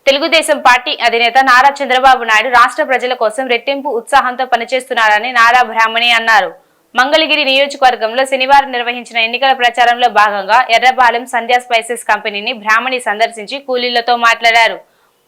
Telugu Desam party అధినేత నారా చంద్రబాబు నాయుడు రాష్ట్ర ప్రజల కోసం రెట్టింపు ఉత్సాహంతో పనిచేస్తున్నారని నారా బ్రాహ్మణి అన్నారు. మంగళగిరి నియోజకవర్గంలో శనివారం నిర్వహించిన ఎన్నికల ప్రచారంలో భాగంగా ఎర్రబాలెం సంధ్యా స్పైసెస్ కంపెనీని బ్రాహ్మణి సందర్శించి కూలీలతో మాట్లాడారు.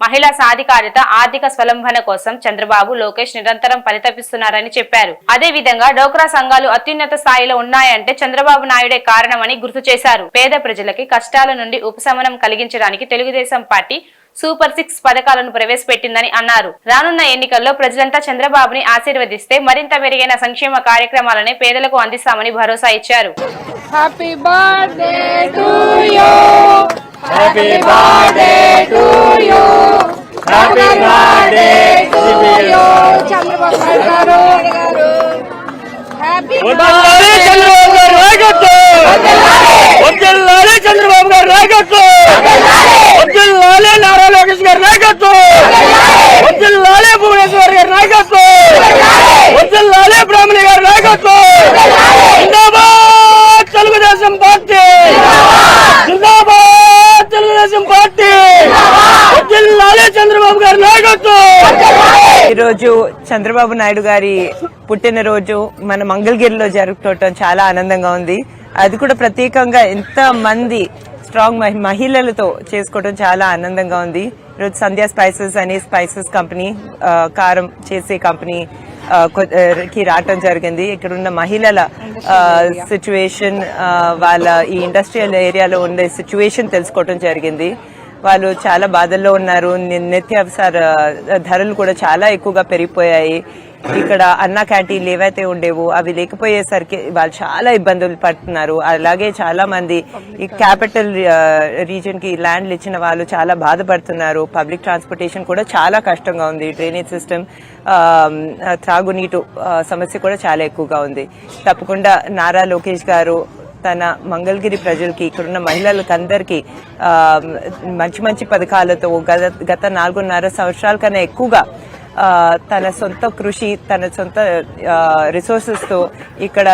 మహిళా సాధికారిత, ఆర్థిక స్వలంబన కోసం చంద్రబాబు, లోకేష్ నిరంతరం పరితపిస్తున్నారని చెప్పారు. అదే విధంగా డోక్రా సంఘాలు అత్యున్నత స్థాయిలో ఉన్నాయంటే చంద్రబాబు నాయుడే కారణమని గుర్తు చేశారు. పేద ప్రజలకి కష్టాల నుండి ఉపశమనం కలిగించడానికి తెలుగుదేశం పార్టీ సూపర్ 6 పథకాలను ప్రవేశపెట్టిందని అన్నారు. రానున్న ఎన్నికల్లో ప్రజలంతా చంద్రబాబుని ఆశీర్వదిస్తే మరింత మెరుగైన సంక్షేమ కార్యక్రమాలని పేదలకు అందిస్తామని భరోసా ఇచ్చారు. Happy birthday to you, happy birthday to you, happy birthday to you Chandrababu గారు. హ్యాపీ బర్త్డే చంద్రబాబు గారు నాయకత్వం, వద్దలాలే చంద్రబాబు గారు నాయకత్వం, వద్దలాలే నారా లోకేష్ గారి నాయకత్వం, వద్దలాలే భువనేశ్వర్ గారి నాయకత్వం, వద్దలాలే బ్రాహ్మణి గారి నాయకత్వం. జిందాబాద్ తెలుగుదేశం పార్టీ, జిందాబాద్ తెలుగుదేశం పార్టీ, వద్దలాలే చంద్రబాబు గారి నాయకత్వం. ఈరోజు చంద్రబాబు నాయుడు గారి పుట్టినరోజు మన మంగళగిరిలో జరుపుకోవటం చాలా ఆనందంగా ఉంది. అది కూడా ప్రత్యేకంగా ఎంత మంది స్ట్రాంగ్ మహిళలతో చేసుకోవడం చాలా ఆనందంగా ఉంది. ఈరోజు సంధ్యా స్పైసెస్ అనే స్పైసెస్ కంపెనీ, కారం చేసే కంపెనీ కి రావటం జరిగింది. ఇక్కడ ఉన్న మహిళల సిచ్యువేషన్, వాళ్ళ ఈ ఇండస్ట్రియల్ ఏరియాలో ఉండే సిచ్యువేషన్ తెలుసుకోవటం జరిగింది. వాళ్ళు చాలా బాధల్లో ఉన్నారు. నిత్యావసర ధరలు కూడా చాలా ఎక్కువగా పెరిగిపోయాయి. ఇక్కడ అన్నా క్యాంటీన్లు ఏవైతే ఉండేవో అవి లేకపోయేసరికి వాళ్ళు చాలా ఇబ్బందులు పడుతున్నారు. అలాగే చాలా మంది ఈ క్యాపిటల్ రీజన్ కి ల్యాండ్లు ఇచ్చిన వాళ్ళు చాలా బాధపడుతున్నారు. పబ్లిక్ ట్రాన్స్పోర్టేషన్ కూడా చాలా కష్టంగా ఉంది. డ్రైనేజ్ సిస్టమ్, త్రాగునీటు సమస్య కూడా చాలా ఎక్కువగా ఉంది. తప్పకుండా నారా లోకేష్ గారు తన మంగళగిరి ప్రజలకి, ఇక్కడున్న మహిళలకు అందరికీ మంచి మంచి పథకాలతో గత 4.5 సంవత్సరాల కన్నా ఎక్కువగా తన సొంత కృషి, తన సొంత రిసోర్సెస్ తో ఇక్కడ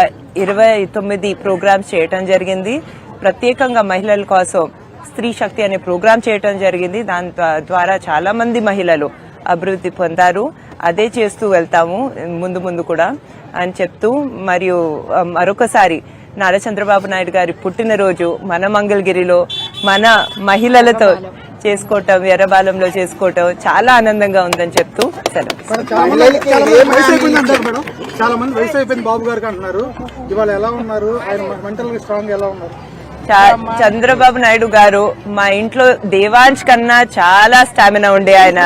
29 ప్రోగ్రామ్స్ చేయటం జరిగింది. ప్రత్యేకంగా మహిళల కోసం స్త్రీ శక్తి అనే ప్రోగ్రామ్ చేయటం జరిగింది. దాని ద్వారా చాలా మంది మహిళలు అభివృద్ధి పొందారు. అదే చేస్తూ వెళ్తాము ముందు ముందు కూడా అని చెప్తూ, మరియు మరొకసారి నారా చంద్రబాబు నాయుడు గారి పుట్టినరోజు మన మంగళగిరిలో మన మహిళలతో చేసుకోవటం, ఎర్రబాలెంలో చేసుకోవటం చాలా ఆనందంగా ఉందని చెప్తూ చాలా మంది వయసు అయిపోయింది బాబు గారికి అంటున్నారు. ఇవాళ ఎలా ఉన్నారు? ఆయన మెంటల్ స్ట్రాంగ్ ఎలా ఉన్నారు? చంద్రబాబు నాయుడు గారు మా ఇంట్లో దేవాంశ్ కన్నా చాలా స్టామినా ఉండే ఆయన.